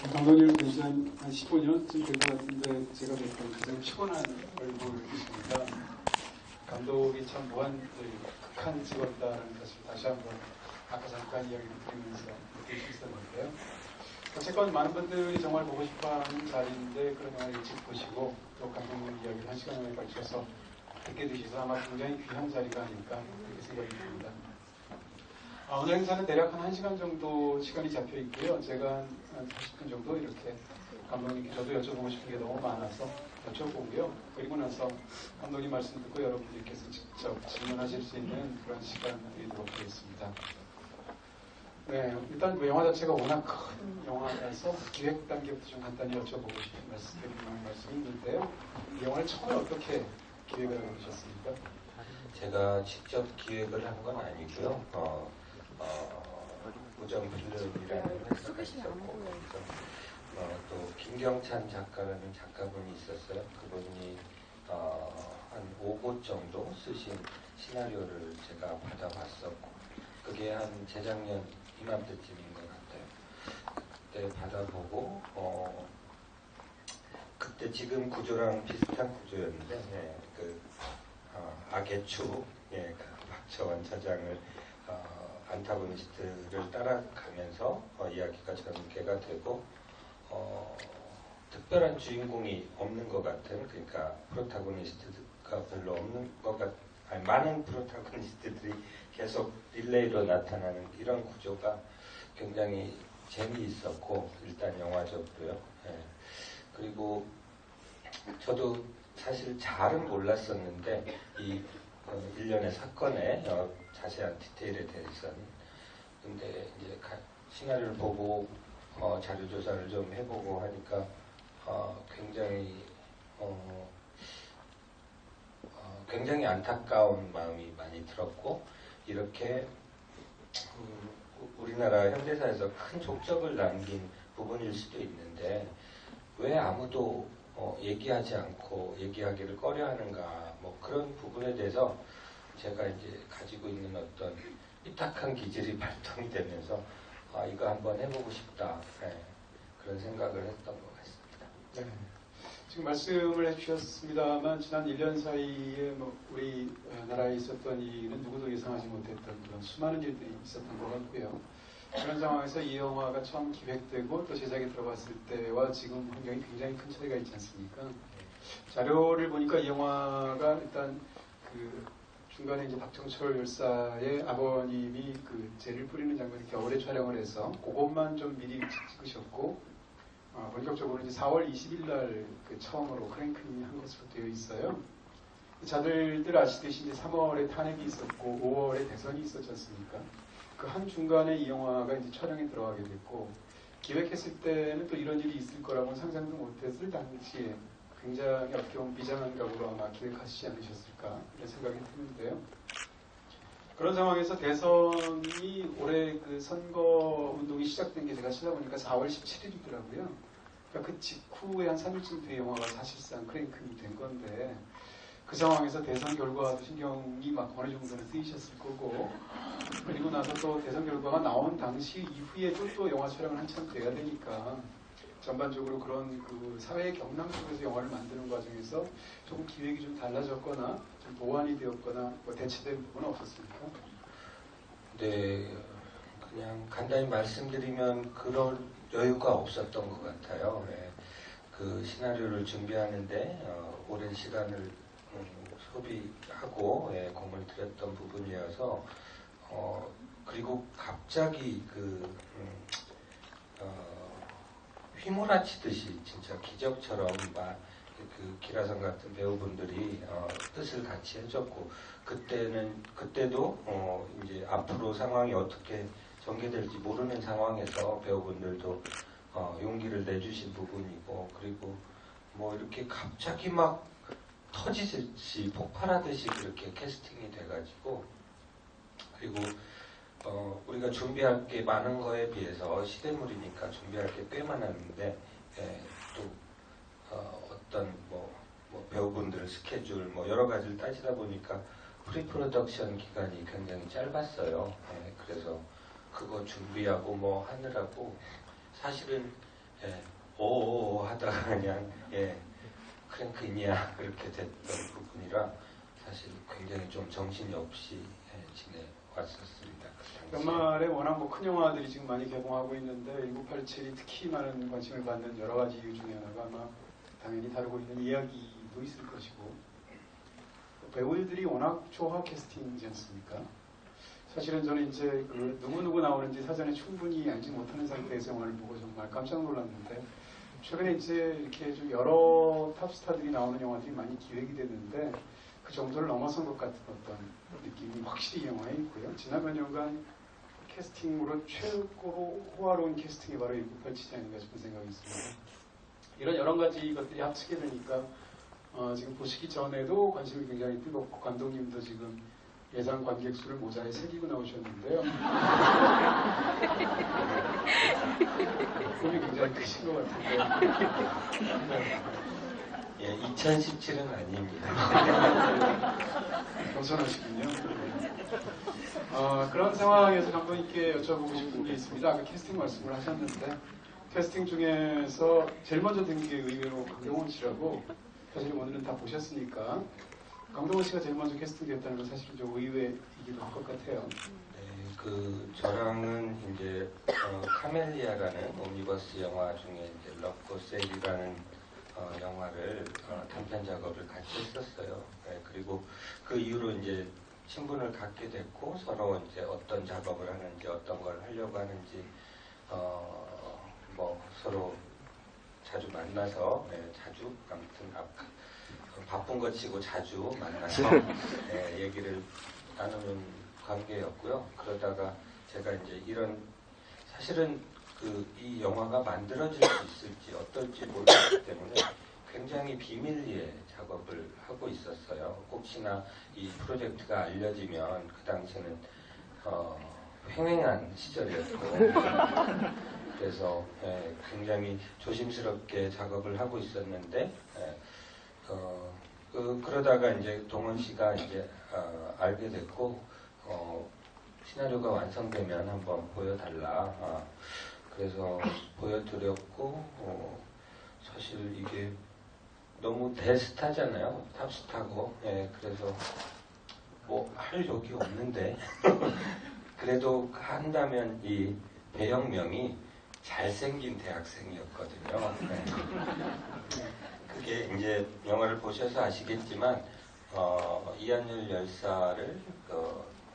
감독님 뵌지 한 15년쯤 된 것 같은데 제가 뵀던 가장 피곤한 얼굴이십니다. 감독이 참 극한 직업이다라는 것을 다시 한번 아까 잠깐 이야기를 드리면서 느낄 수 있었는데요. 어쨌건 많은 분들이 정말 보고 싶어하는 자리인데 그런 영화를 일찍 보시고 또 감독님 이야기를 한 시간에 걸쳐서 듣게 되셔서 아마 굉장히 귀한 자리가 아닐까 그렇게 생각이 듭니다. 오늘 행사는 대략 한 1시간 정도 시간이 잡혀 있고요. 제가 한 40분 정도 이렇게 감독님께 저도 여쭤보고 싶은 게 너무 많아서 여쭤보고요. 그리고 나서 감독님 말씀 듣고 여러분들께서 직접 질문하실 수 있는 그런 시간을 드리도록 하겠습니다. 네, 일단 영화 자체가 워낙 큰 영화라서 기획 단계부터 좀 간단히 여쭤보고 싶은 말씀이 있는데요. 이 영화를 처음에 어떻게 기획을 하게 되셨습니까? 제가 직접 기획을 한 건 아니고요. 우정 필름이라는 회사가 있었고, 또 김경찬 작가라는 작가분이 있었어요. 그분이 한 5부 정도 쓰신 시나리오를 제가 받아봤었고, 그게 한 재작년 이맘때쯤인 것 같아요. 그때 받아보고, 그때 지금 구조랑 비슷한 구조였는데, 악의 축, 그 박철원 차장을 안타고니스트를 따라가면서 이야기가 전개가 되고 특별한 주인공이 없는 것 같은, 그러니까 프로타고니스트가 별로 없는 것 같은, 많은 프로타고니스트들이 계속 릴레이로 나타나는 이런 구조가 굉장히 재미있었고, 일단 영화적으로요. 그리고 저도 사실 잘은 몰랐었는데 이 일련의 사건의 자세한 디테일에 대해서는, 근데 이제 시나리오를 보고 자료 조사를 좀 해보고 하니까 굉장히 안타까운 마음이 많이 들었고, 이렇게 우리나라 현대사에서 큰 족적을 남긴 부분일 수도 있는데 왜 아무도 얘기하지 않고 얘기하기를 꺼려하는가, 뭐 그런 부분에 대해서 제가 이제 가지고 있는 어떤 삐딱한 기질이 발동이 되면서 이거 한번 해보고 싶다, 그런 생각을 했던 것 같습니다. 네. 지금 말씀을 해주셨습니다만 지난 1년 사이에 우리 나라에 있었던 일은 누구도 예상하지 못했던 그런 수많은 일들이 있었던 것 같고요. 그런 상황에서 이 영화가 처음 기획되고 또 제작에 들어갔을 때와 지금 환경이 굉장히 큰 차이가 있지 않습니까? 자료를 보니까 이 영화가 일단 중간에 이제 박정철 열사의 아버님이 재를 뿌리는 장면을 겨울에 촬영을 해서 그것만 좀 미리 찍으셨고, 본격적으로 이제 4월 20일 날 처음으로 크랭크닝 한 것으로 되어 있어요. 자들들 아시듯이 이제 3월에 탄핵이 있었고 5월에 대선이 있었지 않습니까? 그 한 중간에 이 영화가 이제 촬영에 들어가게 됐고, 기획했을 때는 또 이런 일이 있을 거라고는 상상도 못했을 당시에 굉장히 어떻게 보면 비장한 각오로 아마 기획하시지 않으셨을까 이런 생각이 드는데요. 그런 상황에서 대선이 올해 선거 운동이 시작된 게 제가 찾아보니까 4월 17일이더라고요. 그러니까 그 직후에 한 3일쯤 뒤에 영화가 사실상 크랭크이 된 건데, 그 상황에서 대선 결과도 신경이 막 어느 정도는 쓰이셨을 거고, 그리고 나서 또 대선 결과가 나온 당시 이후에도 또 영화 촬영을 한참 돼야 되니까 전반적으로 그런 사회의 경랑 속에서 영화를 만드는 과정에서 조금 기획이 좀 달라졌거나 좀 보완이 되었거나 대체된 부분은 없었습니까? 네, 그냥 간단히 말씀드리면 그럴 여유가 없었던 것 같아요. 그 시나리오를 준비하는데 오랜 시간을 소비하고 공을 들였던 부분이어서, 그리고 갑자기 휘몰아치듯이 진짜 기적처럼 기라성 같은 배우분들이 뜻을 같이 해줬고, 그때도 이제 앞으로 상황이 어떻게 전개될지 모르는 상황에서 배우분들도 용기를 내주신 부분이고, 그리고 뭐 이렇게 갑자기 막 터지듯이 폭발하듯이 그렇게 캐스팅이 돼가지고, 그리고 우리가 준비할 게 많은 거에 비해서 시대물이니까 준비할 게 꽤 많았는데, 또 어떤 배우분들 스케줄 여러 가지를 따지다 보니까 프리프로덕션 기간이 굉장히 짧았어요. 그래서 그거 준비하고 하느라고 사실은 예, 오 하다가 그냥 크랭크인이야 그렇게 됐던 부분이라 사실 굉장히 좀 정신이 없이 지내왔었습니다. 그 당시에. 연말에 워낙 뭐 큰 영화들이 지금 많이 개봉하고 있는데 1987이 특히 많은 관심을 받는 여러 가지 이유 중에 하나가 아마 당연히 다루고 있는 이야기도 있을 것이고 배우들이 워낙 초화 캐스팅이지 않습니까? 사실은 저는 이제 그 누구누구 나오는지 사전에 충분히 알지 못하는 상태에서 영화를 보고 정말 깜짝 놀랐는데 최근에 이제 이렇게 좀 여러 탑스타들이 나오는 영화들이 많이 기획이 됐는데 그 정도를 넘어선 것 같은 어떤 느낌이 확실히 이 영화에 있고요. 지난 몇 년간 캐스팅으로 최고로 호화로운 캐스팅이 바로 1987이 아닌가 싶은 생각이 있습니다. 이런 여러 가지 것들이 합치게 되니까 지금 보시기 전에도 관심이 굉장히 뜨겁고 감독님도 지금 예상 관객 수를 모자에 새기고 나오셨는데요. 꿈이 굉장히 크신 것 같은데. 예, 2017은 아닙니다. 겸손하시군요. 그런 상황에서 감독님께 여쭤보고 싶은 게 있습니다. 아까 캐스팅 말씀을 하셨는데 캐스팅 중에서 제일 먼저 된 게 의외로 강동원 씨라고 사실 오늘은 다 보셨으니까 강동원 씨가 제일 먼저 캐스팅됐다는 건 사실은 좀 의외이기도 할 것 같아요. 네, 저랑은 이제 카멜리아라는 옴니버스 영화 중에 이제 러브고셀이라는 영화를 단편 작업을 같이 했었어요. 네, 그리고 그 이후로 이제 친분을 갖게 됐고 서로 이제 어떤 작업을 하는지 어떤 걸 하려고 하는지 뭐 서로 자주 만나서 자주 아무튼 바쁜 것 치고 자주 만나서 얘기를 나누는 관계였고요. 그러다가 제가 이제 이런 사실은 이 영화가 만들어질 수 있을지 어떨지 모르기 때문에 굉장히 비밀리에 작업을 하고 있었어요. 혹시나 이 프로젝트가 알려지면 그 당시에는 횡행한 시절이었고 그래서 굉장히 조심스럽게 작업을 하고 있었는데 그러다가 이제 동원 씨가 이제 알게 됐고 시나리오가 완성되면 한번 보여달라. 그래서 보여드렸고 사실 이게 너무 대스타잖아요. 탑스타고. 그래서 뭐 할 욕이 없는데 그래도 한다면 이 배역명이 잘생긴 대학생이었거든요. 그게 이제 영화를 보셔서 아시겠지만 이한열 열사를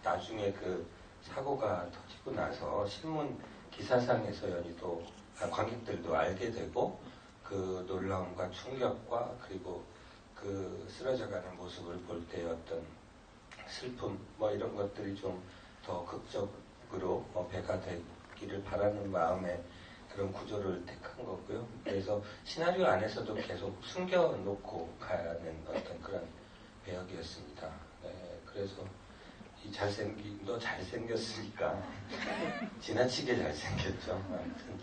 나중에 그 사고가 터지고 나서 신문 기사상에서 연희도 관객들도 알게 되고 그 놀라움과 충격과 그리고 그 쓰러져가는 모습을 볼 때 어떤 슬픔 뭐 이런 것들이 좀 더 극적으로 배가 되기를 바라는 마음에 그런 구조를 택한 거고요. 그래서 시나리오 안에서도 계속 숨겨놓고 가는 어떤 그런 배역이었습니다. 그래서 너 잘생겼으니까 지나치게 잘생겼죠. 아무튼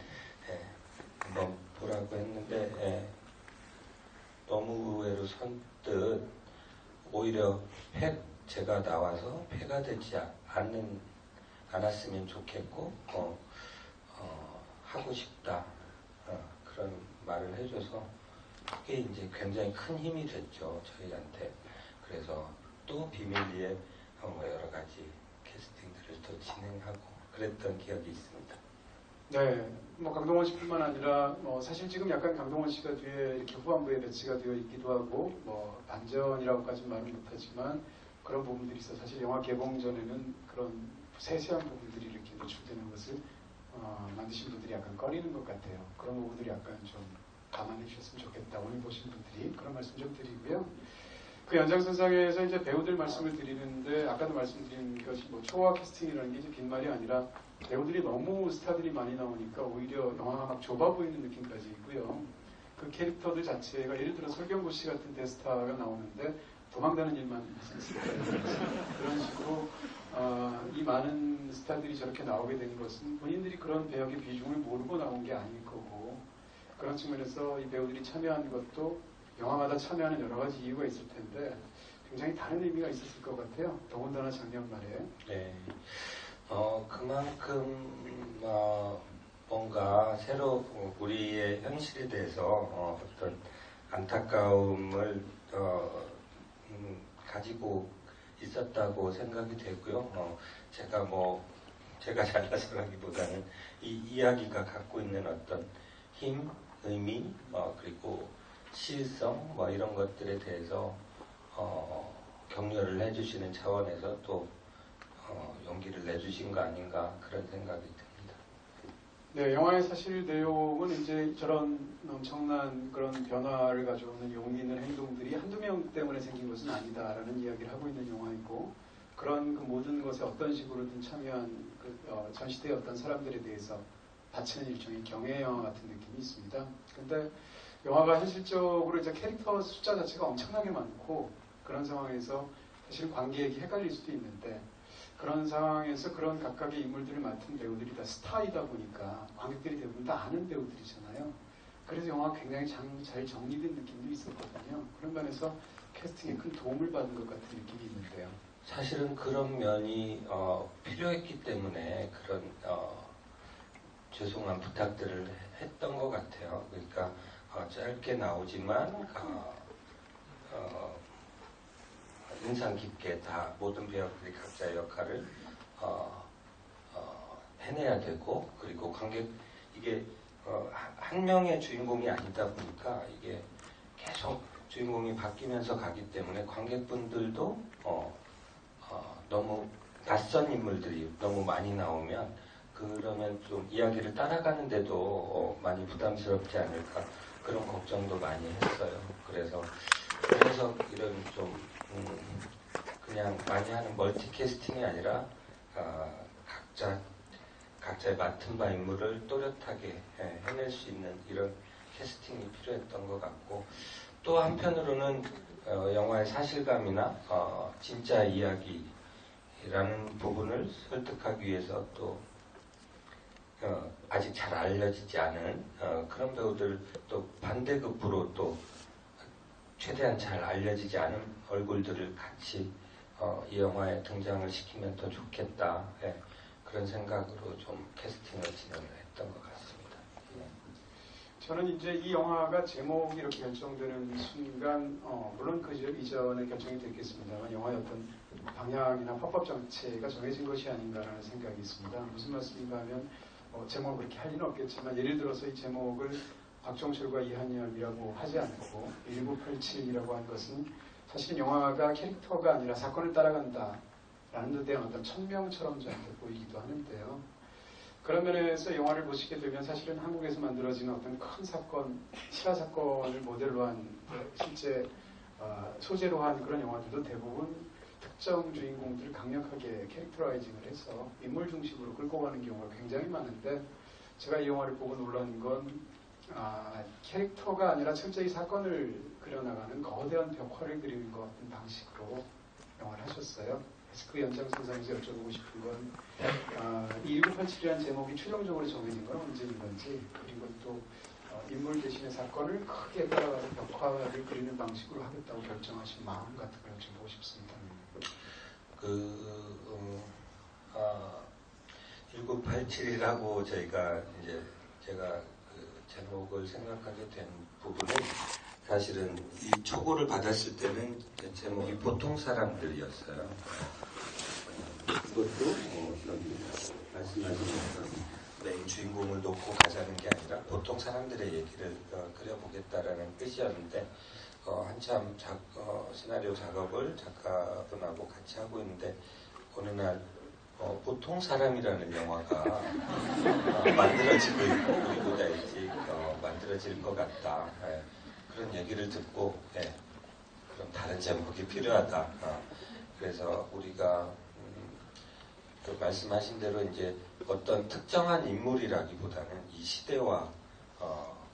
한번 보라고 했는데 너무 의외로 선뜻 오히려 제가 나와서 폐가 되지 않았으면 좋겠고 하고 싶다 그런 말을 해줘서 그게 이제 굉장히 큰 힘이 됐죠 저희한테. 그래서 또 비밀리에 여러 가지 캐스팅들을 또 진행하고 그랬던 기억이 있습니다. 네, 뭐 강동원 씨뿐만 아니라 사실 지금 약간 강동원 씨가 뒤에 이렇게 후반부에 배치가 되어 있기도 하고 뭐 반전이라고까지는 말은 못하지만 그런 부분들이 있어 사실 영화 개봉 전에는 그런 세세한 부분들이 이렇게 노출되는 것을 만드신 분들이 약간 꺼리는 것 같아요. 그런 부분들이 약간 좀 감안해 주셨으면 좋겠다. 오늘 보신 분들이 그런 말씀 좀 드리고요. 그 연장선상에서 이제 배우들 말씀을 드리는데 아까도 말씀드린 것이 뭐 초화 캐스팅이라는 게 이제 빈말이 아니라 배우들이 너무 스타들이 많이 나오니까 오히려 영화가 막 좁아 보이는 느낌까지 있고요. 그 캐릭터들 자체가 예를 들어 설경구 씨 같은 대스타가 나오는데 도망가는 일만 있을 거예요. 그런 식으로 이 많은 스타들이 저렇게 나오게 된 것은 본인들이 그런 배역의 비중을 모르고 나온 게 아닐 거고 그런 측면에서 이 배우들이 참여한 것도 영화마다 참여하는 여러 가지 이유가 있을 텐데 굉장히 다른 의미가 있었을 것 같아요. 더군다나 작년 말에. 네. 그만큼 뭔가 새로 우리의 현실에 대해서 어떤 안타까움을 가지고 있었다고 생각이 되고요. 제가 잘나서라기보다는 이 이야기가 갖고 있는 어떤 힘, 의미, 그리고 시일성 이런 것들에 대해서 격려를 해주시는 차원에서 또 용기를 내주신 거 아닌가 그런 생각이 듭니다. 네, 영화의 사실 내용은 이제 저런 엄청난 그런 변화를 가져오는 용기 있는 행동들이 한두 명 때문에 생긴 것은 아니다라는 이야기를 하고 있는 영화이고, 그런 그 모든 것에 어떤 식으로든 참여한 전 시대의 어떤 사람들에 대해서 바치는 일종의 경애 영화 같은 느낌이 있습니다. 근데 영화가 현실적으로 이제 캐릭터 숫자 자체가 엄청나게 많고, 그런 상황에서 사실 관객이 헷갈릴 수도 있는데, 그런 상황에서 그런 각각의 인물들을 맡은 배우들이 다 스타이다 보니까 관객들이 대부분 다 아는 배우들이잖아요. 그래서 영화가 굉장히 잘 정리된 느낌도 있었거든요. 그런 면에서 캐스팅에 큰 도움을 받은 것 같은 느낌이 있는데요. 사실은 그런 면이 필요했기 때문에 그런 죄송한 부탁들을 했던 것 같아요. 그러니까 짧게 나오지만 인상 깊게 다 모든 배우들이 각자의 역할을 해내야 되고, 그리고 이게 한 명의 주인공이 아니다 보니까 이게 계속 주인공이 바뀌면서 가기 때문에 관객분들도 너무 낯선 인물들이 너무 많이 나오면 그러면 좀 이야기를 따라가는데도 많이 부담스럽지 않을까 그런 걱정도 많이 했어요. 그래서 이런 좀 그냥 많이 하는 멀티캐스팅이 아니라 각자의 맡은 바 임무를 또렷하게 해낼 수 있는 이런 캐스팅이 필요했던 것 같고, 또 한편으로는 영화의 사실감이나 진짜 이야기라는 부분을 설득하기 위해서 또 아직 잘 알려지지 않은 그런 배우들, 또 반대급부로 또 최대한 잘 알려지지 않은 얼굴들을 같이 이 영화에 등장을 시키면 더 좋겠다, 그런 생각으로 좀 캐스팅을 진행을 했던 것 같습니다. 저는 이제 이 영화가 제목이 이렇게 결정되는 순간, 물론 그 이전에 결정이 됐겠습니다만 영화의 어떤 방향이나 화법 정체가 정해진 것이 아닌가라는 생각이 있습니다. 무슨 말씀인가 하면 제목을 그렇게 할 리는 없겠지만, 예를 들어서 이 제목을 박종철과 이한열이라고 하지 않고 1987이라고 한 것은 사실 영화가 캐릭터가 아니라 사건을 따라간다라는 데 대한 어떤 천명처럼 저한테 보이기도 하는데요. 그런 면에서 영화를 보시게 되면 사실은 한국에서 만들어지는 어떤 큰 사건, 실화 사건을 모델로 한, 실제 소재로 한 그런 영화들도 대부분 특정 주인공들을 강력하게 캐릭터라이징을 해서 인물 중심으로 끌고 가는 경우가 굉장히 많은데, 제가 이 영화를 보고 놀란 건 캐릭터가 아니라 철저히 사건을 그려나가는 거대한 벽화를 그리는 것 같은 방식으로 영화를 하셨어요. 그래서 그 연장선상에서 여쭤보고 싶은 건 1987이라는 제목이 최종적으로 정해진 건 언제인 건지, 그리고 또 인물 대신에 사건을 크게 따라가서 벽화를 그리는 방식으로 하겠다고 결정하신 마음 같은 걸 여쭤보고 싶습니다. 1987이라고 제가 제목을 생각하게 된 부분은, 사실은 이 초고를 받았을 때는 제목이 보통 사람들이었어요. 그것도 말씀하신 것처럼 메인 주인공을 놓고 가자는 게 아니라 보통 사람들의 얘기를 그려보겠다라는 뜻이었는데, 한참 시나리오 작업을 작가분하고 같이 하고 있는데 어느 날 보통 사람이라는 영화가 만들어지고 있고, 우리보다 일찍 만들어질 것 같다, 그런 얘기를 듣고, 그럼 다른 제목이 필요하다. 그래서 우리가 그 말씀하신 대로 이제 어떤 특정한 인물이라기보다는 이 시대와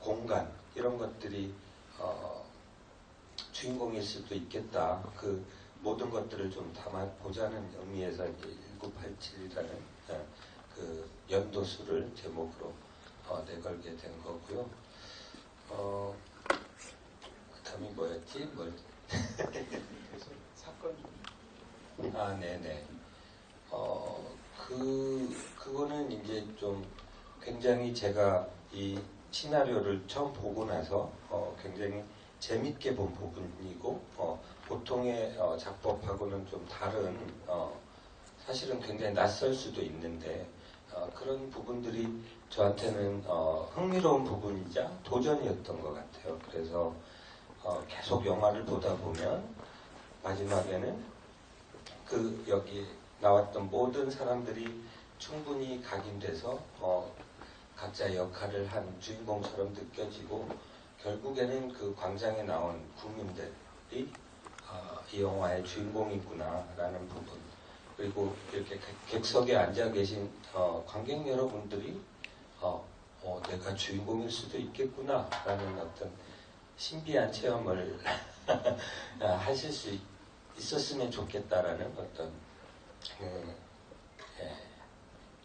공간 이런 것들이 주인공일 수도 있겠다. 그 모든 것들을 좀 담아보자는 의미에서 이제 1987이라는 그 연도수를 제목으로 내걸게 된 거고요. 그 다음이 뭐였지? 사건. 네네. 그거는 이제 좀 굉장히 제가 이 시나리오를 처음 보고 나서 굉장히 재밌게 본 부분이고 보통의 작법하고는 좀 다른 사실은 굉장히 낯설 수도 있는데 그런 부분들이 저한테는 흥미로운 부분이자 도전이었던 것 같아요. 그래서 계속 영화를 보다 보면 마지막에는 그 여기 나왔던 모든 사람들이 충분히 각인돼서 각자 역할을 한 주인공처럼 느껴지고 결국에는 그 광장에 나온 국민들이 이 영화의 주인공이구나라는 부분, 그리고 이렇게 객석에 앉아 계신 관객 여러분들이 내가 주인공일 수도 있겠구나라는 어떤 신비한 체험을 하실 수 있었으면 좋겠다라는 어떤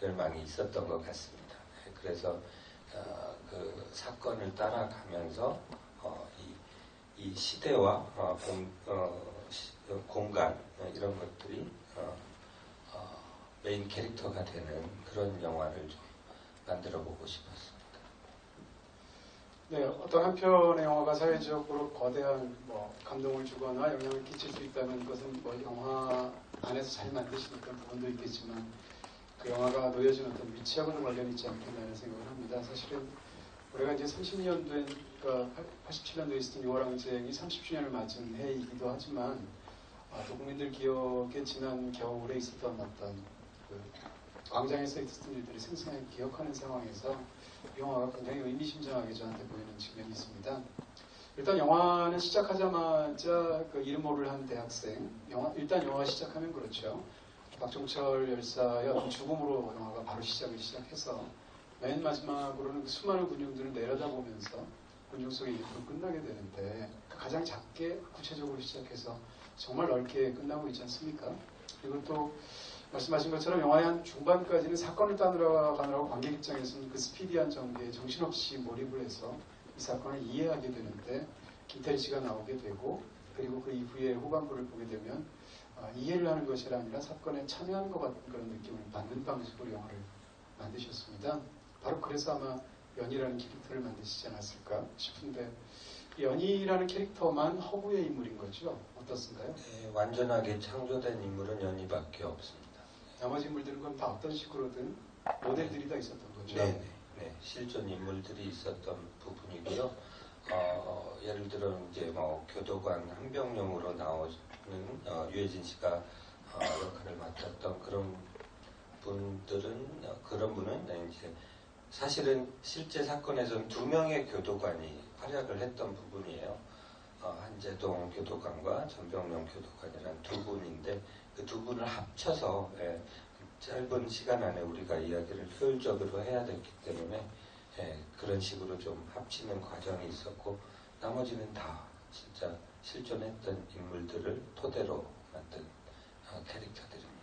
열망이 있었던 것 같습니다. 그래서 그 사건을 따라가면서 이 시대와 공간 이런 것들이 메인 캐릭터가 되는 그런 영화를 좀 만들어 보고 싶었습니다. 네, 어떤 한 편의 영화가 사회적으로 거대한 감동을 주거나 영향을 끼칠 수 있다는 것은 영화 안에서 잘 만드시니까 부분도 있겠지만 그 영화가 놓여진 어떤 위치하고는 관련이 있지 않겠나는 생각을 합니다. 사실은 올해가 이제 30년 된, 그러니까 87년도에 있었던 6월 항쟁이 30주년을 맞은 해이기도 하지만 또 국민들 기억에 지난 겨울에 있었던 어떤 그 광장에서 있었던 일들이 생생하게 기억하는 상황에서 이 영화가 굉장히 의미심장하게 저한테 보이는 측면이 있습니다. 일단 영화는 시작하자마자 그 이름 모를 한 대학생, 일단 영화 시작하면 그렇죠. 박종철 열사의 어떤 죽음으로 영화가 바로 시작해서 맨 마지막으로는 그 수많은 군중들을 내려다보면서 군중 속의 일부로 끝나게 되는데 가장 작게 구체적으로 시작해서 정말 넓게 끝나고 있지 않습니까? 그리고 또 말씀하신 것처럼 영화의 한 중반까지는 사건을 따라가느라고 관객 입장에서는 그 스피디한 전개에 정신없이 몰입을 해서 이 사건을 이해하게 되는데 김태리 씨가 나오게 되고 그리고 그 이후에 후반부를 보게 되면 이해를 하는 것이 아니라 사건에 참여하는 것 같은 그런 느낌을 받는 방식으로 영화를 만드셨습니다. 바로 그래서 아마 연희라는 캐릭터를 만드시지 않았을까 싶은데 연희라는 캐릭터만 허구의 인물인 거죠? 어떻습니까? 네, 완전하게 창조된 인물은 연희밖에 없습니다. 나머지 인물들은 그럼 다 어떤 식으로든 모델들이 다 있었던 거죠? 네, 실존 인물들이 있었던 부분이고요. 예를 들어 이제 교도관 한병령으로 나오는 유해진 씨가 역할을 맡았던 그런 분은 이제 사실은 실제 사건에서는 2명의 교도관이 활약을 했던 부분이에요. 한재동 교도관과 전병령 교도관이라는 두 분인데 그 두 분을 합쳐서 짧은 시간 안에 우리가 이야기를 효율적으로 해야 됐기 때문에 그런 식으로 좀 합치는 과정이 있었고 나머지는 다 진짜 실존했던 인물들을 토대로 만든 캐릭터들입니다.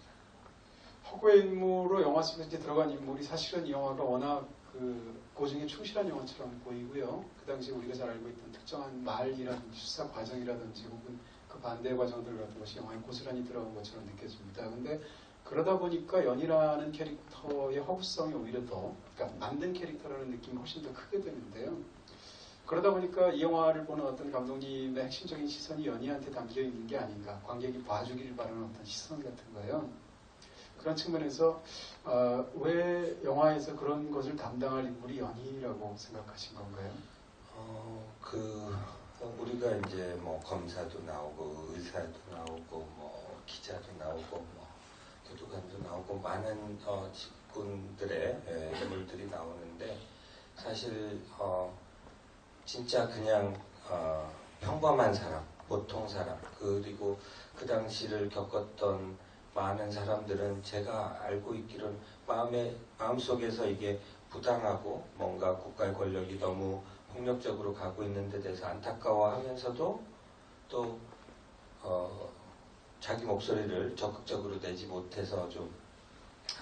허구의 인물로 영화 속에 이제 들어간 인물이 사실은 이 영화가 워낙 그 고증에 충실한 영화처럼 보이고요. 그 당시에 우리가 잘 알고 있던 특정한 말이라든지 수사 과정이라든지 혹은 그 반대 과정들 같은 것이 영화에 고스란히 들어간 것처럼 느껴집니다. 근데 그러다 보니까 연희라는 캐릭터의 허구성이 오히려 더, 그러니까 만든 캐릭터라는 느낌이 훨씬 더 크게 되는데요. 그러다 보니까 이 영화를 보는 어떤 감독님의 핵심적인 시선이 연희한테 담겨 있는 게 아닌가, 관객이 봐주기를 바라는 어떤 시선 같은 거예요. 그런 측면에서 왜 영화에서 그런 것을 담당할 인물이 연희라고 생각하신 건가요? 우리가 이제 검사도 나오고 의사도 나오고 기자도 나오고 교도관도 나오고 많은 직군들의 인물들이 나오는데 사실 진짜 그냥 평범한 사람, 보통 사람, 그리고 그 당시를 겪었던 많은 사람들은 제가 알고 있기로는 마음속에서 이게 부당하고 뭔가 국가의 권력이 너무 폭력적으로 가고 있는 데 대해서 안타까워하면서도 또 자기 목소리를 적극적으로 내지 못해서 좀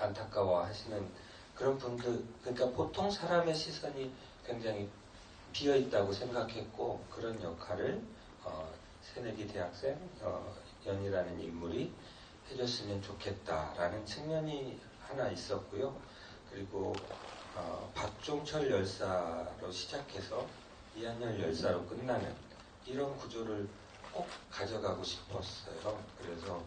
안타까워하시는 그런 분들, 그러니까 보통 사람의 시선이 굉장히 비어있다고 생각했고 그런 역할을 새내기 대학생 연희라는 인물이 해줬으면 좋겠다라는 측면이 하나 있었고요. 그리고 박종철 열사로 시작해서 이한열 열사로 끝나는 이런 구조를 꼭 가져가고 싶었어요. 그래서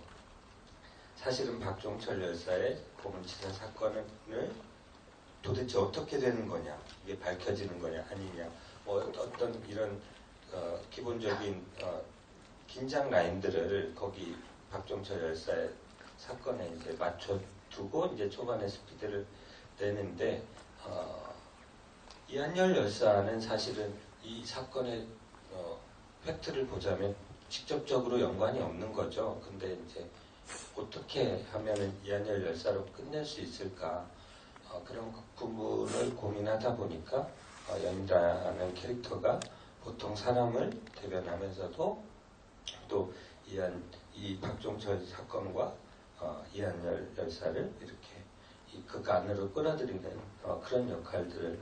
사실은 박종철 열사의 고문치사 사건을 도대체 어떻게 되는 거냐, 이게 밝혀지는 거냐 아니냐, 뭐 어떤 이런 기본적인 긴장 라인들을 거기 박종철 열사의 사건에 이제 맞춰두고 이제 초반에 스피드를 내는데 이한열 열사는 사실은 이 사건의 팩트를 보자면 직접적으로 연관이 없는 거죠. 근데 이제 어떻게 하면은 이한열 열사로 끝낼 수 있을까, 그런 부분을 고민하다 보니까 연희라는 캐릭터가 보통 사람을 대변하면서도 또 이 박종철 사건과 이한열 열사를 이렇게 극 안으로 끌어들이는 그런 역할들을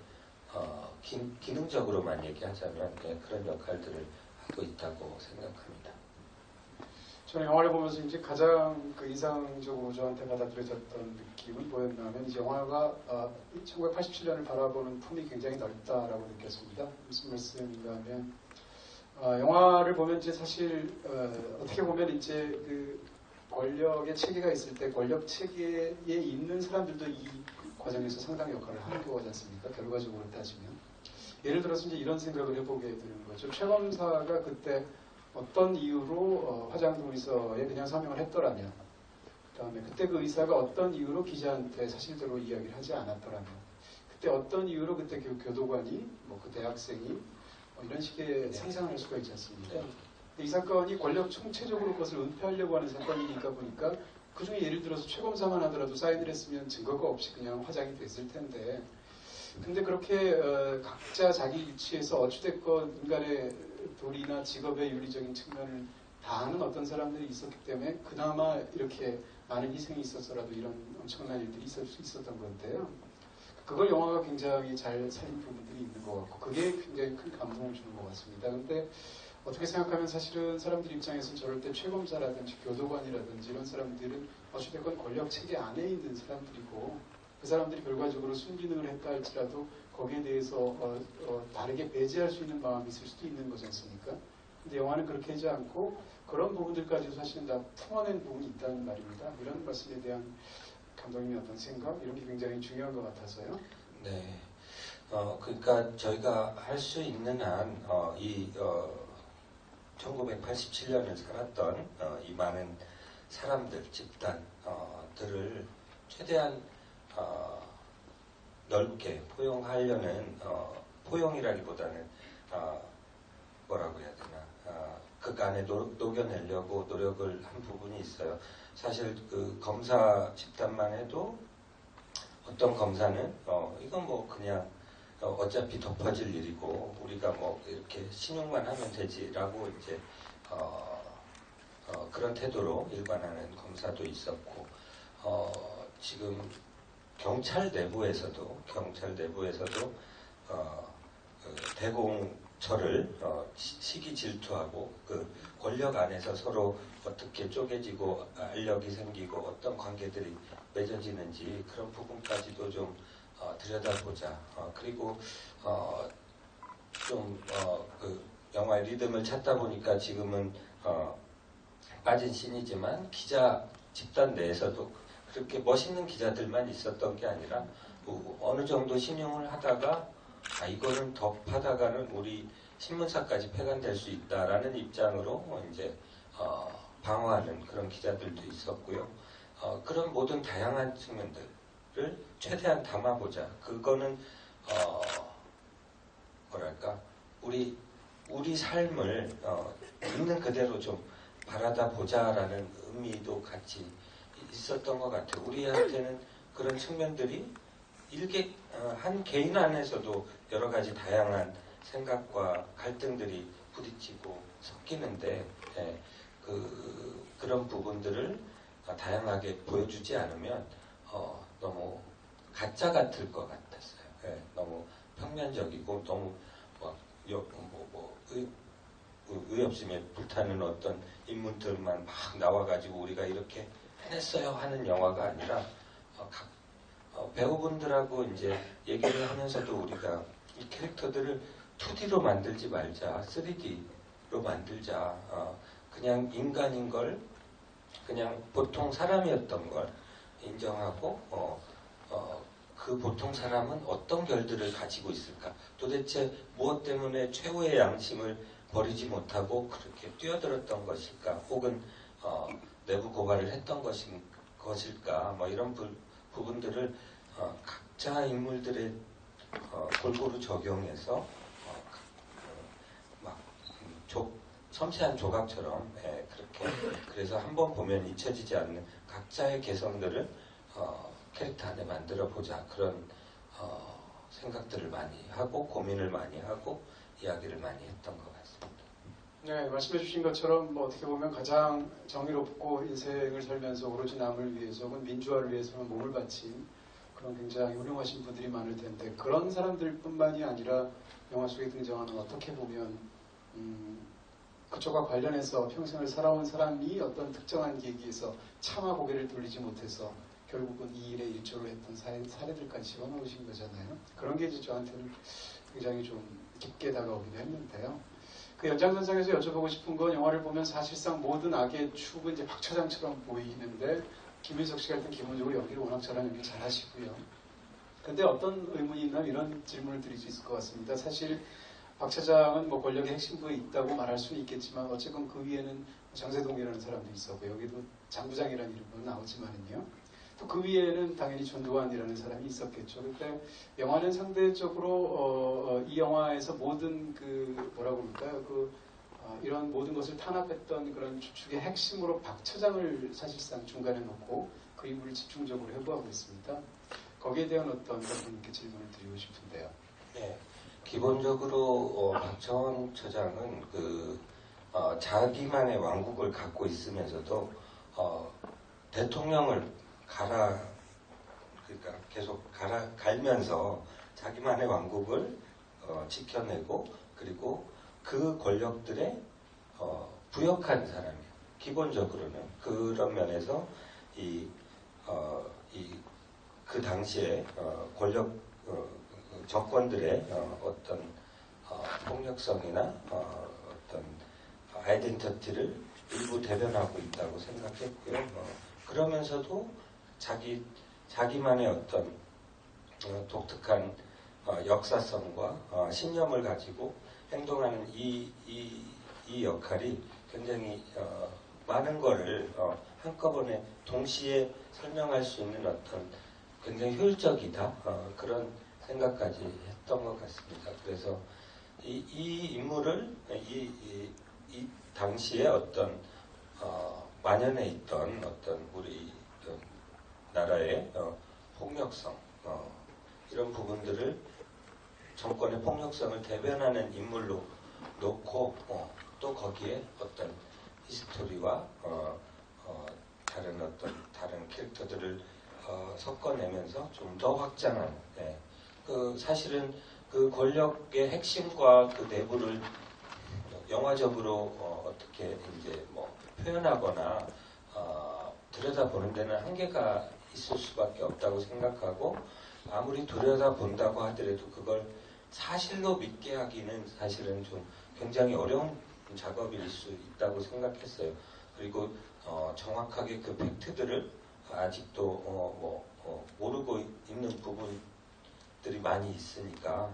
기능적으로만 얘기하자면 그런 역할들을 하고 있다고 생각합니다. 저는 영화를 보면서 이제 가장 인상적으로 저한테 받아들여졌던 느낌은 뭐였냐면, 이 영화가 1987년을 바라보는 품이 굉장히 넓다라고 느꼈습니다. 무슨 말씀인가 하면, 영화를 보면 이제 사실 어떻게 보면 이제 그 권력의 체계가 있을 때 권력 체계에 있는 사람들도 이 과정에서 상당히 역할을 하는 거지 않습니까? 결과적으로 따지면. 예를 들어서 이제 이런 생각을 해보게 되는 거죠. 최 검사가 그때 어떤 이유로 화장동 의서에 그냥 서명을 했더라면, 그 다음에 그때 그 의사가 어떤 이유로 기자한테 사실대로 이야기를 하지 않았더라면, 그때 어떤 이유로 그때 교도관이, 그 대학생이 이런 식의 상상을 할 수가 있지 않습니까? 이 사건이 권력 총체적으로 그것을 은폐하려고 하는 사건이니까 보니까 그중에 예를 들어서 최 검사만 하더라도 사인을 했으면 증거가 없이 그냥 화장이 됐을 텐데, 근데 그렇게 각자 자기 위치에서 어찌됐건 인간의 도리나 직업의 윤리적인 측면을 다하는 어떤 사람들이 있었기 때문에 그나마 이렇게 많은 희생이 있었어라도 이런 엄청난 일들이 있을 수 있었던 건데요. 그걸 영화가 굉장히 잘 살린 부분들이 있는 것 같고, 그게 굉장히 큰 감동을 주는 것 같습니다. 근데 어떻게 생각하면 사실은 사람들 입장에서는 저럴 때 최검사라든지 교도관이라든지 이런 사람들은 어찌됐건 권력 체계 안에 있는 사람들이고, 그 사람들이 결과적으로 순기능을 했다 할지라도 거기에 대해서 다르게 배제할 수 있는 마음이 있을 수도 있는 거지 않습니까? 근데 영화는 그렇게 하지 않고 그런 부분들까지도 사실은 다 품어낸 부분이 있다는 말입니다. 이런 말씀에 대한 감독님의 어떤 생각, 이런 게 굉장히 중요한 것 같아서요. 네. 그러니까 저희가 할 수 있는 한, 1987년을 살았던 이 많은 사람들, 집단들을 최대한 넓게 포용하려는, 포용이라기보다는 뭐라고 해야 되나, 그 안에 녹여내려고 노력을 한 부분이 있어요. 사실 그 검사 집단만 해도 어떤 검사는 이건 뭐 그냥 어차피 덮어질 일이고 우리가 뭐 이렇게 신용만 하면 되지라고 이제 그런 태도로 일관하는 검사도 있었고, 지금 경찰 내부에서도 대공처를 시기 질투하고 그 권력 안에서 서로 어떻게 쪼개지고 알력이 생기고 어떤 관계들이 맺어지는지 그런 부분까지도 좀 들여다보자. 그리고 그 영화의 리듬을 찾다 보니까 지금은 빠진 씬이지만 기자 집단 내에서도 그렇게 멋있는 기자들만 있었던 게 아니라 어느 정도 신용을 하다가 이거는 덮하다가는 우리 신문사까지 폐간될 수 있다라는 입장으로 이제 방어하는 그런 기자들도 있었고요. 그런 모든 다양한 측면들을 최대한 담아보자. 그거는 뭐랄까 우리 삶을 있는 그대로 좀 바라다 보자라는 의미도 같이 있었던 것 같아요. 우리한테는 그런 측면들이 한 개인 안에서도 여러 가지 다양한 생각과 갈등들이 부딪히고 섞이는데, 그런 부분들을 다양하게 보여주지 않으면 너무 가짜 같을 것 같았어요. 너무 평면적이고 너무 의의 없음에 불타는 어떤 인물들만 막 나와가지고 우리가 이렇게 해냈어요 하는 영화가 아니라 배우분들하고 이제 얘기를 하면서도 우리가 이 캐릭터들을 2D로 만들지 말자, 3D로 만들자. 그냥 인간인 걸, 그냥 보통 사람이었던 걸 인정하고 그 보통 사람은 어떤 결들을 가지고 있을까? 도대체 무엇 때문에 최후의 양심을 버리지 못하고 그렇게 뛰어들었던 것일까? 혹은 내부 고발을 했던 것일까? 뭐 이런 부분들을 각자 인물들의 골고루 적용해서 막 섬세한 조각처럼 그렇게 그래서 한번 보면 잊혀지지 않는 각자의 개성들을 캐릭터 안에 만들어 보자 그런 생각들을 많이 하고 고민을 많이 하고 이야기를 많이 했던 것 같습니다. 네, 말씀해 주신 것처럼 뭐 어떻게 보면 가장 정의롭고 인생을 살면서 오로지 남을 위해서 혹은 민주화를 위해서만 몸을 바친 그런 굉장히 훌륭하신 분들이 많을 텐데 그런 사람들뿐만이 아니라 영화 속에 등장하는 어떻게 보면 그쪽과 관련해서 평생을 살아온 사람이 어떤 특정한 계기에서 차마 고개를 돌리지 못해서 결국은 이 일에 일조를 했던 사례들까지 집어넣으신 거잖아요. 그런 게 이제 저한테는 굉장히 좀 깊게 다가오기도 했는데요. 그 연장선상에서 여쭤보고 싶은 건 영화를 보면 사실상 모든 악의 축은 이제 박 차장처럼 보이는데 김윤석 씨가 일단 기본적으로 연기를 워낙 잘하는 연기 잘하시고요. 근데 어떤 의문이 있나 이런 질문을 드릴 수 있을 것 같습니다. 사실 박 차장은 뭐 권력의 핵심부에 있다고 말할 수는 있겠지만 어쨌건 그 위에는 장세동이라는 사람도 있었고 여기도 장부장이라는 이름으로 나오지만은요. 또 그 위에는 당연히 전두환이라는 사람이 있었겠죠. 근데 영화는 상대적으로 이 영화에서 모든 그 뭐라고 그럴까요? 이런 모든 것을 탄압했던 그런 주축의 핵심으로 박 차장을 사실상 중간에 놓고 그 인물을 집중적으로 해부하고 있습니다. 거기에 대한 어떤 분께 질문을 드리고 싶은데요. 네, 기본적으로 박정원 처장은 자기만의 왕국을 갖고 있으면서도 대통령을 그러니까 계속 갈면서 자기만의 왕국을 지켜내고 그리고 그 권력들에 부역한 사람이에요. 기본적으로는 그런 면에서 그 당시에 권력 정권들의 어떤 폭력성이나 어떤 아이덴티티를 일부 대변하고 있다고 생각했고요. 그러면서도 자기만의 어떤 독특한 역사성과 신념을 가지고 행동하는 이 역할이 굉장히 많은 거를 한꺼번에 동시에 설명할 수 있는 어떤 굉장히 효율적이다 그런 생각까지 했던 것 같습니다. 그래서 이 인물을 이 당시에 어떤 만연해 있던 어떤 우리 나라의 폭력성 이런 부분들을 정권의 폭력성을 대변하는 인물로 놓고 또 거기에 어떤 히스토리와 다른 캐릭터들을 섞어내면서 좀 더 확장한 사실은 그 권력의 핵심과 그 내부를 영화적으로 어떻게 이제 뭐 표현하거나 들여다보는 데는 한계가 있을 수밖에 없다고 생각하고 아무리 들여다본다고 하더라도 그걸 사실로 믿게 하기는 사실은 좀 굉장히 어려운 작업일 수 있다고 생각했어요. 그리고 정확하게 그 팩트들을 아직도 모르고 있는 부분들이 많이 있으니까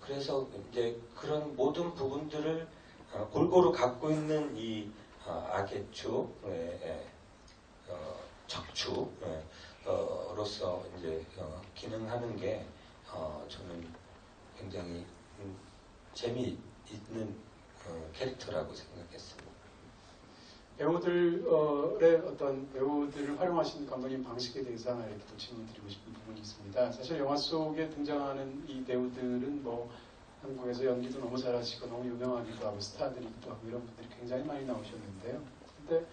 그래서 이제 그런 모든 부분들을 골고루 갖고 있는 이 악의 축, 척추로서 이제 기능하는 게 저는 굉장히 재미있는 캐릭터라고 생각했습니다. 배우들을 활용하신 감독님 방식에 대해서 하나 이렇게 또 질문드리고 싶은 부분이 있습니다. 사실 영화 속에 등장하는 이 배우들은 뭐 한국에서 연기도 너무 잘하시고 너무 유명하기도 하고 스타들이기도 하고 이런 분들이 굉장히 많이 나오셨는데요. 근데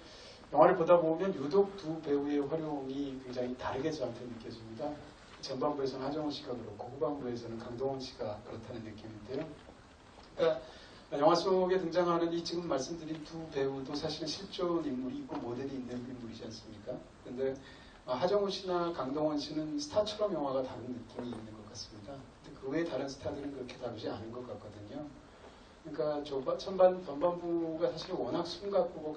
영화를 보다 보면 유독 두 배우의 활용이 굉장히 다르게 저한테 느껴집니다. 전반부에서는 하정우 씨가 그렇고 후반부에서는 강동원 씨가 그렇다는 느낌인데요. 그러니까 영화 속에 등장하는 이 지금 말씀드린 두 배우도 사실은 실존 인물이 있고 모델이 있는 인물이지 않습니까? 근데 하정우 씨나 강동원 씨는 스타처럼 영화가 다른 느낌이 있는 것 같습니다. 근데 그 외에 다른 스타들은 그렇게 다루지 않은 것 같거든요. 그러니까 전반부가 사실 워낙 숨가쁘고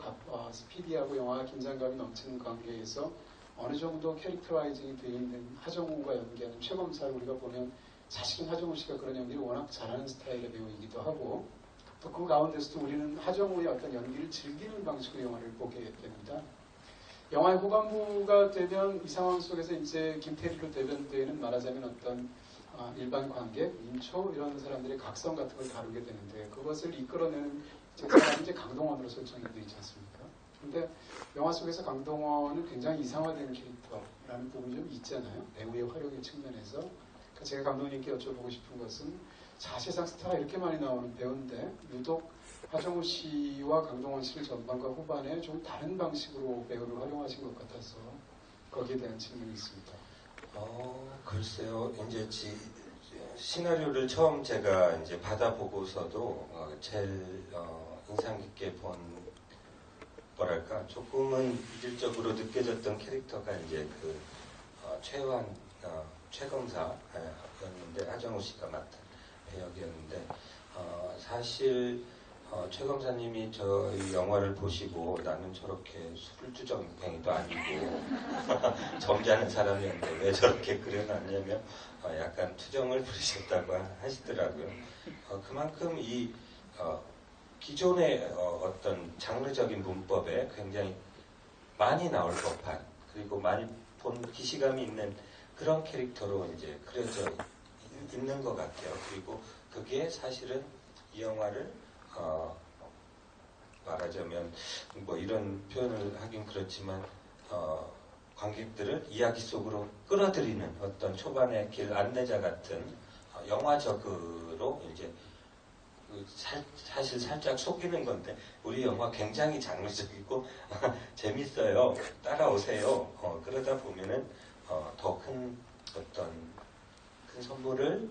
스피디하고 영화 긴장감이 넘치는 관계에서 어느 정도 캐릭터라이징이 되어 있는 하정우가 연기하는 최검사를 우리가 보면 사실은 하정우 씨가 그런 연기를 워낙 잘하는 스타일의 배우이기도 하고 또 그 가운데서도 우리는 하정우의 어떤 연기를 즐기는 방식으로 영화를 보게 됩니다. 영화의 후반부가 되면 이 상황 속에서 이제 김태리로 대변되는 말하자면 어떤 일반 관객, 민초 이런 사람들의 각성 같은 걸 다루게 되는데 그것을 이끌어내는 사람이 이제 강동원으로 설정이 되어 있지 않습니까? 근데 영화 속에서 강동원은 굉장히 이상화되는 캐릭터라는 부분이 좀 있잖아요. 배우의 활용의 측면에서. 그러니까 제가 감독님께 여쭤보고 싶은 것은 사실상 스타가 이렇게 많이 나오는 배우인데 유독 하정우 씨와 강동원 씨를 전반과 후반에 좀 다른 방식으로 배우를 활용하신 것 같아서 거기에 대한 질문이 있습니다. 글쎄요. 이제 시나리오를 처음 제가 이제 받아보고서도 제일 인상 깊게 본 뭐랄까 조금은 이질적으로 느껴졌던 캐릭터가 이제 그 최환 최검사였는데 하정우 씨가 맡은 배역이었는데 사실 최 검사님이 저희 영화를 보시고 나는 저렇게 술주정뱅이도 아니고 점잖은 사람이었는데 왜 저렇게 그려놨냐면 약간 투정을 부리셨다고 하시더라고요. 그만큼 이 기존의 어떤 장르적인 문법에 굉장히 많이 나올 법한 그리고 많이 본 기시감이 있는 그런 캐릭터로 이제 그려져 있는 것 같아요. 그리고 그게 사실은 이 영화를 말하자면 뭐 이런 표현을 하긴 그렇지만 관객들을 이야기 속으로 끌어들이는 어떤 초반의 길 안내자 같은 영화적으로 이제 사실 살짝 속이는 건데 우리 영화 굉장히 장르적이고 재밌어요. 따라오세요. 그러다 보면은 더 큰 어떤 큰 선물을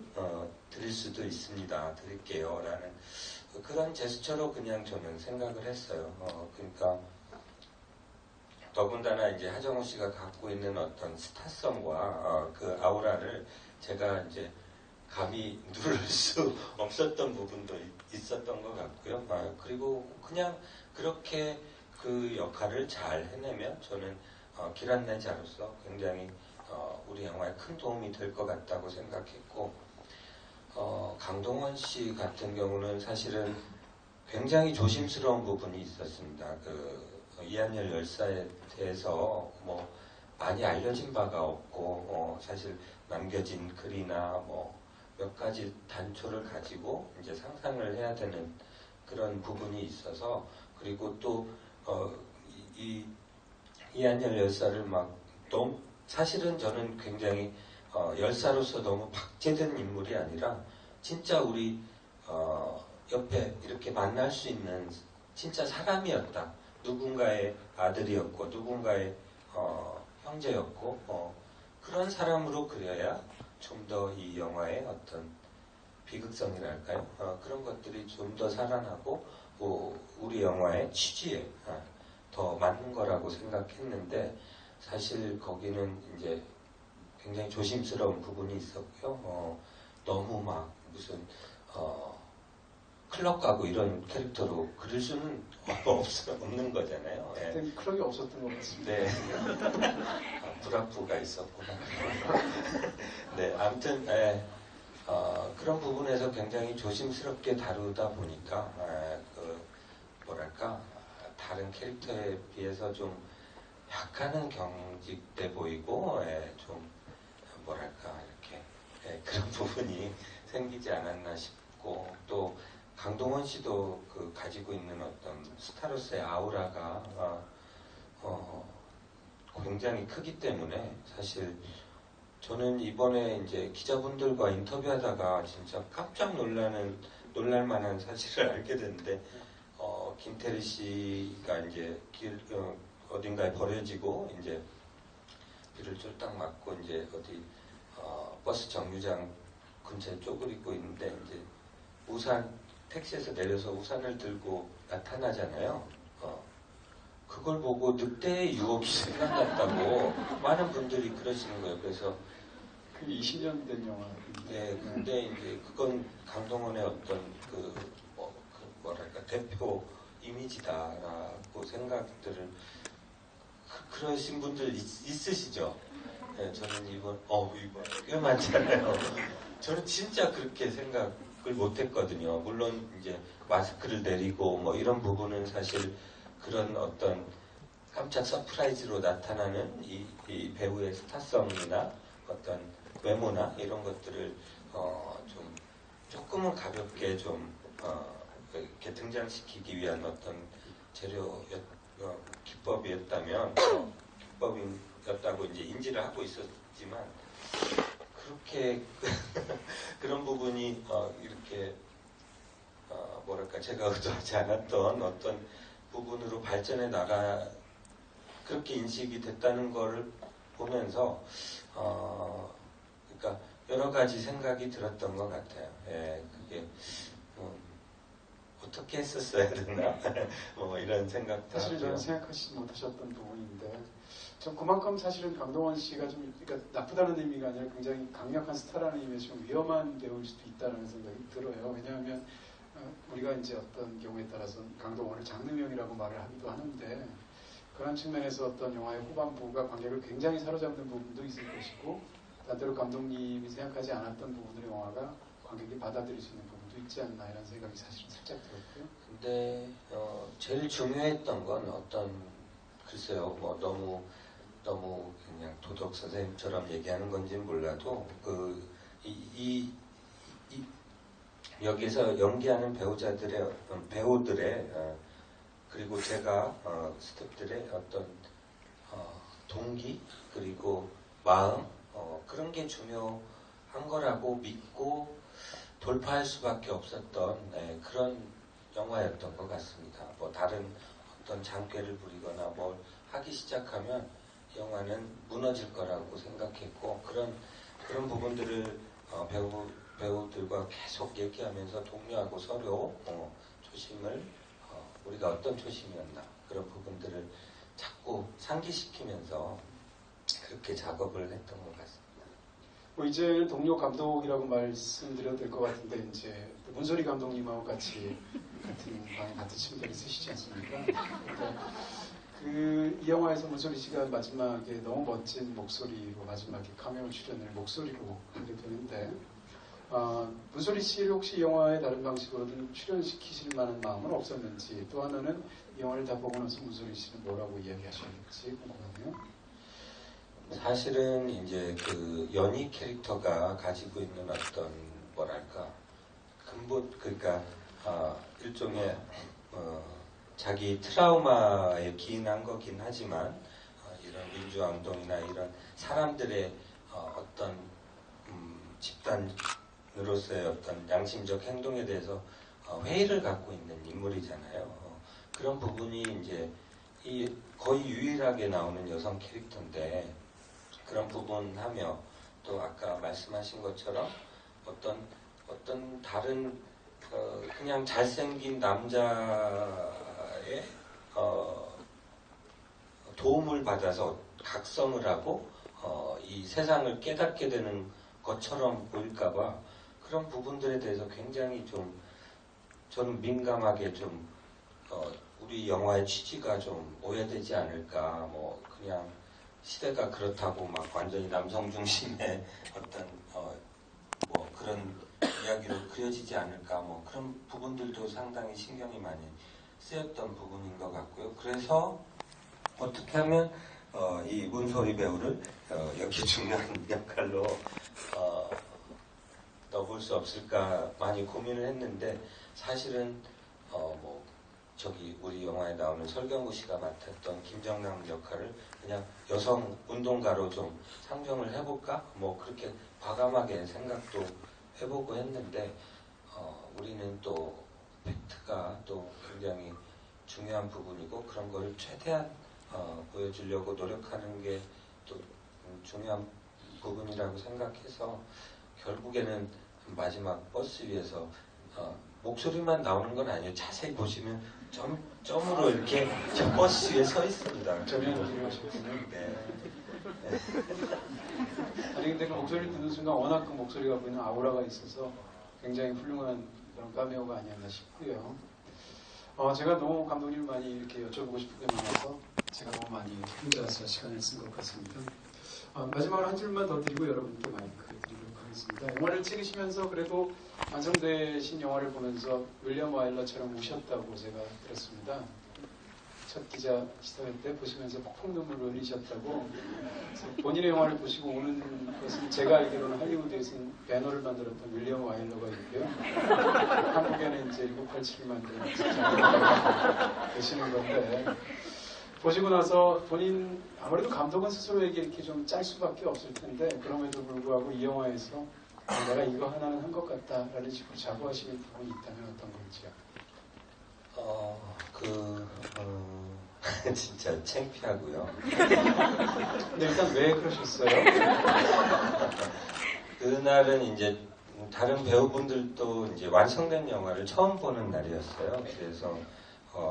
드릴 수도 있습니다. 드릴게요. 라는 그런 제스처로 그냥 저는 생각을 했어요. 그러니까 더군다나 이제 하정우 씨가 갖고 있는 어떤 스타성과 그 아우라를 제가 이제 감히 누를 수 없었던 부분도 있었던 것 같고요. 그리고 그냥 그렇게 그 역할을 잘 해내면 저는 길안내자로서 굉장히 우리 영화에 큰 도움이 될 것 같다고 생각했고 강동원 씨 같은 경우는 사실은 굉장히 조심스러운 부분이 있었습니다. 이한열 열사에 대해서 뭐 많이 알려진 바가 없고 사실 남겨진 글이나 뭐 몇 가지 단초를 가지고 이제 상상을 해야 되는 그런 부분이 있어서 그리고 또 이한열 열사를 막 너무 사실은 저는 굉장히 열사로서 너무 박제된 인물이 아니라 진짜 우리 옆에 이렇게 만날 수 있는 진짜 사람이었다. 누군가의 아들이었고 누군가의 형제였고 그런 사람으로 그려야 좀 더 이 영화의 어떤 비극성이랄까요? 그런 것들이 좀 더 살아나고 우리 영화의 취지에 더 맞는 거라고 생각했는데 사실 거기는 이제 굉장히 조심스러운 부분이 있었고요. 너무 막 무슨 클럽 가고 이런 캐릭터로 그릴 수는 없는 거잖아요. 예. 그때 클럽이 없었던 것 같습니다. 네. 불합부가 있었구나. 네, 아무튼 그런 부분에서 굉장히 조심스럽게 다루다 보니까 뭐랄까 다른 캐릭터에 비해서 좀 약간은 경직돼 보이고 좀 뭐랄까 이렇게 그런 부분이 생기지 않았나 싶고 또 강동원 씨도 가지고 있는 어떤 스타로서의 아우라가 굉장히 크기 때문에 사실 저는 이번에 이제 기자분들과 인터뷰하다가 진짜 깜짝 놀랄 만한 사실을 알게 됐는데 김태리 씨가 이제 어딘가에 버려지고 이제 비를 쫄딱 맞고 이제 어디 버스 정류장 근처에 쪼그리고 있는데 이제 택시에서 내려서 우산을 들고 나타나잖아요. 그걸 보고 늑대의 유혹이 생각났다고 많은 분들이 그러시는 거예요. 그래서 그게 20년 된 영화인데. 네, 근데 이제 그건 강동원의 어떤 뭐랄까 대표 이미지다라고 생각들을 그러신 분들 있으시죠? 네, 저는 이번 꽤 많잖아요. 저는 진짜 그렇게 생각을 못했거든요. 물론 이제 마스크를 내리고 뭐 이런 부분은 사실 그런 어떤 깜짝 서프라이즈로 나타나는 이 배우의 스타성이나 어떤 외모나 이런 것들을 조금은 가볍게 이렇게 등장시키기 위한 어떤 기법이었다면 기법이었다고 이제 인지를 하고 있었지만 그렇게 그런 부분이 이렇게 뭐랄까 제가 의도하지 않았던 어떤 부분으로 발전해 나가 그렇게 인식이 됐다는 거를 보면서 그러니까 여러 가지 생각이 들었던 것 같아요. 예, 그게 어떻게 했었어야 되나 뭐 이런 생각도 사실 저는 하고요. 생각하지 못하셨던 부분인데 전 그만큼 사실은 강동원 씨가 좀 그러니까 나쁘다는 의미가 아니라 굉장히 강력한 스타라는 의미에서 좀 위험한 배우일 수도 있다는 생각이 들어요. 왜냐하면 우리가 이제 어떤 경우에 따라서 강동원을 장르명이라고 말을 하기도 하는데 그런 측면에서 어떤 영화의 후반부가 관객을 굉장히 사로잡는 부분도 있을 것이고 반대로 감독님이 생각하지 않았던 부분을 영화가 관객이 받아들일 수 있는 부분도 있지 않나 이런 생각이 사실은 살짝 들었고요. 근데 제일 중요했던 건 글쎄요 뭐 너무 그냥 도덕 선생님처럼 얘기하는 건지는 몰라도 여기서 연기하는 배우들의 그리고 제가 스태프들의 어떤 동기 그리고 마음 그런 게 중요한 거라고 믿고 돌파할 수밖에 없었던 그런 영화였던 것 같습니다. 뭐 다른 어떤 장꾀를 부리거나 뭘 하기 시작하면 영화는 무너질 거라고 생각했고 그런 부분들을 배우들과 계속 얘기하면서 독려하고 서로 초심을 우리가 어떤 초심이었나 그런 부분들을 자꾸 상기시키면서 그렇게 작업을 했던 것 같습니다. 뭐 이제 동료 감독이라고 말씀드려도 될 것 같은데 이제 문소리 감독님하고 같은 방에 같은 침대를 쓰시지 않습니까? 그러니까 이 영화에서 문소리 씨가 마지막에 너무 멋진 목소리로 마지막에 카메오 출연을 목소리로 하게 되는데 문소리 씨를 혹시 이 영화의 다른 방식으로든 출연시키실 만한 마음은 없었는지 또 하나는 이 영화를 다 보고 나서 문소리 씨는 뭐라고 이야기하셨는지 궁금하네요. 사실은 이제 그 연희 캐릭터가 가지고 있는 어떤 뭐랄까 그러니까 일종의 자기 트라우마에 기인한 거긴 하지만 이런 민주화운동이나 이런 사람들의 어떤 집단으로서의 어떤 양심적 행동에 대해서 회의를 갖고 있는 인물이잖아요. 그런 부분이 이제 거의 유일하게 나오는 여성 캐릭터인데 그런 부분하며 또 아까 말씀하신 것처럼 어떤 다른 그냥 잘생긴 남자의 도움을 받아서 각성을 하고 이 세상을 깨닫게 되는 것처럼 보일까봐 그런 부분들에 대해서 굉장히 좀 저는 민감하게 좀 우리 영화의 취지가 좀 오해되지 않을까 뭐 그냥 시대가 그렇다고 막 완전히 남성 중심의 어떤 뭐 그런 이야기로 그려지지 않을까 뭐 그런 부분들도 상당히 신경이 많이 쓰였던 부분인 것 같고요. 그래서 어떻게 하면 이 문소리 배우를 여기 중요한 역할로 넣어볼 수 없을까 많이 고민을 했는데 사실은 뭐 저기 우리 영화에 나오는 설경구 씨가 맡았던 김정남 역할을 그냥 여성 운동가로 좀 상정을 해볼까? 뭐 그렇게 과감하게 생각도 해보고 했는데 우리는 또 팩트가 또 굉장히 중요한 부분이고 그런 걸 최대한 보여주려고 노력하는 게 또 중요한 부분이라고 생각해서 결국에는 마지막 버스 위에서 목소리만 나오는 건 아니에요. 자세히 보시면 점으로 이렇게 저 버스 위에 서 있습니다. 전현기를 하셨군요. 네. 아니 근데 그 목소리를 듣는 순간 워낙 그 목소리가 보이는 아우라가 있어서 굉장히 훌륭한 그런 카메오가 아니었나 싶고요. 제가 너무 감독님을 많이 이렇게 여쭤보고 싶은 게 많아서 제가 너무 많이 혼자서 시간을 쓴 것 같습니다. 마지막으로 한 줄만 더 드리고 여러분께 마이크 드리도록 하겠습니다. 영화를 찍으시면서 그래도 완성되신 영화를 보면서 윌리엄 와일러처럼 우셨다고 제가 들었습니다. 첫 기자 시사회 때 보시면서 폭풍 눈물을 흘리셨다고. 그래서 본인의 영화를 보시고 오는 것은 제가 알기로는 할리우드에서는 배너를 만들었던 윌리엄 와일러가 있고요. 한국에는 이제 1987을 만든 계시는 건데 보시고 나서 본인 아무래도 감독은 스스로에게 이렇게 좀 짤 수밖에 없을 텐데 그럼에도 불구하고 이 영화에서 내가 이거 하나는 한 것 같다라는 식으로 자부하시는 부분이 있다면 어떤 건지요? 진짜 창피하고요. 근데 일단 왜 그러셨어요? 그날은 이제 다른 배우분들도 이제 완성된 영화를 처음 보는 날이었어요. 그래서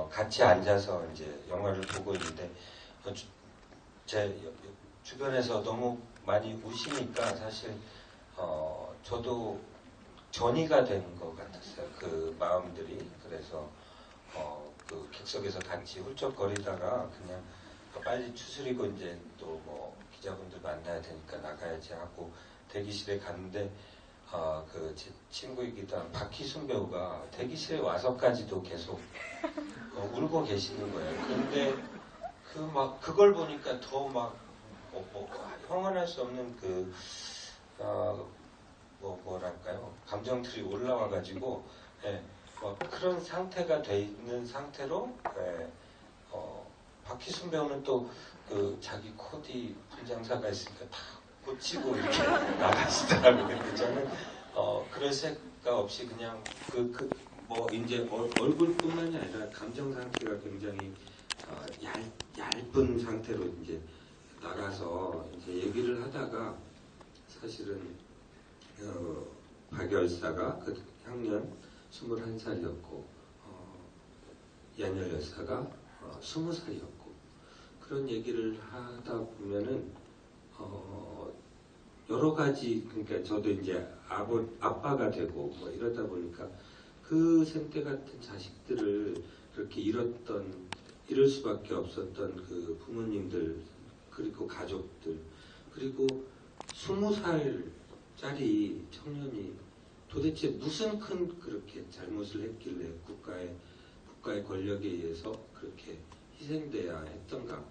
같이 앉아서 이제 영화를 보고 있는데 제 주변에서 너무 많이 우시니까 사실 저도 전이가 된 것 같았어요. 그 마음들이. 그래서 그 객석에서 같이 훌쩍거리다가 그냥 빨리 추스리고 이제 또 뭐 기자분들 만나야 되니까 나가야지 하고 대기실에 갔는데 그 제 친구이기도 한 박희순 배우가 대기실에 와서까지도 계속 울고 계시는 거예요. 근데 그걸 보니까 더 막 형언할 수 없는 뭐랄까요, 감정들이 올라와가지고 그런 상태가 돼 있는 상태로 박희순 배우는 또 그 자기 코디 분장사가 있으니까 다 고치고 이렇게 나가시더라고요. 근데 저는 그럴 생각 없이 그냥 뭐 이제 얼굴뿐만이 아니라 감정 상태가 굉장히 얇은 상태로 이제 나가서 이제 얘기를 하다가 사실은 박 열사가 그 향년 21살이었고 이한열 열사가 20살이었고 그런 얘기를 하다 보면은 여러 가지, 그러니까 저도 이제 아빠가 되고 뭐 이러다 보니까 그 생태 같은 자식들을 그렇게 잃을 수밖에 없었던 그 부모님들, 그리고 가족들, 그리고 20살짜리 청년이 도대체 무슨 큰 그렇게 잘못을 했길래 국가의 권력에 의해서 그렇게 희생돼야 했던가.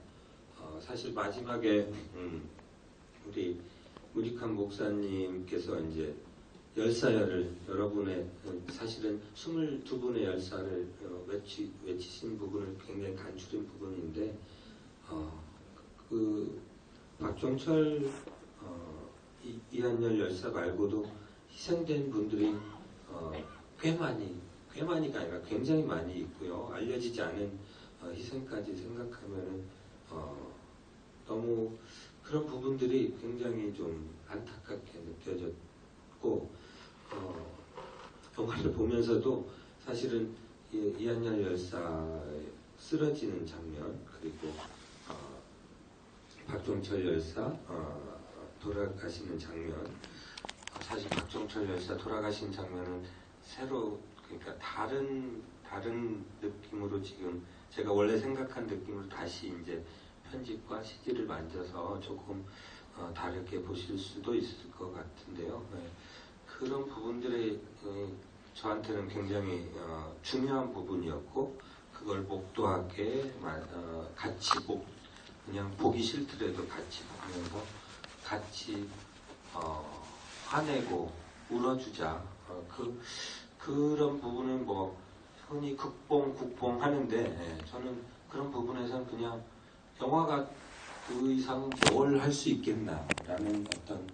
사실 마지막에 우리 문익환 목사님께서 이제 열사야를 여러분의 사실은 22분의 열사를 외치신 부분을 굉장히 간추린 부분인데 그 박종철 이한열 열사 말고도 희생된 분들이 꽤 많이가 아니라 굉장히 많이 있고요. 알려지지 않은 희생까지 생각하면은 너무 그런 부분들이 굉장히 좀 안타깝게 느껴졌고 영화를 보면서도 사실은 이한열 열사 쓰러지는 장면, 그리고 박종철 열사 돌아가시는 장면, 사실 박종철 열사 돌아가신 장면은 새로, 그러니까 다른 느낌으로 지금 제가 원래 생각한 느낌으로 다시 이제 편집과 CG를 만져서 조금 다르게 보실 수도 있을 것 같은데요. 그런 부분들이 저한테는 굉장히 중요한 부분이었고, 그걸 목도하게 같이 그냥 보기 싫더라도 같이 보면서 같이 화내고 울어주자. 그런 부분은 뭐 흔히 국뽕 하는데 저는 그런 부분에서는 그냥 영화가 그 이상은 뭘 할 수 있겠나라는 어떤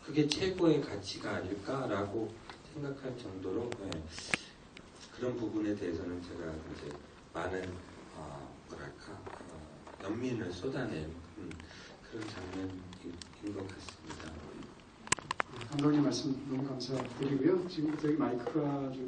그게 최고의 가치가 아닐까라고 생각할 정도로 그런 부분에 대해서는 제가 이제 많은 연민을 쏟아낸 그런 장면인 것 같습니다. 감독님 말씀 너무 감사드리고요. 지금부터 여기 마이크가 좀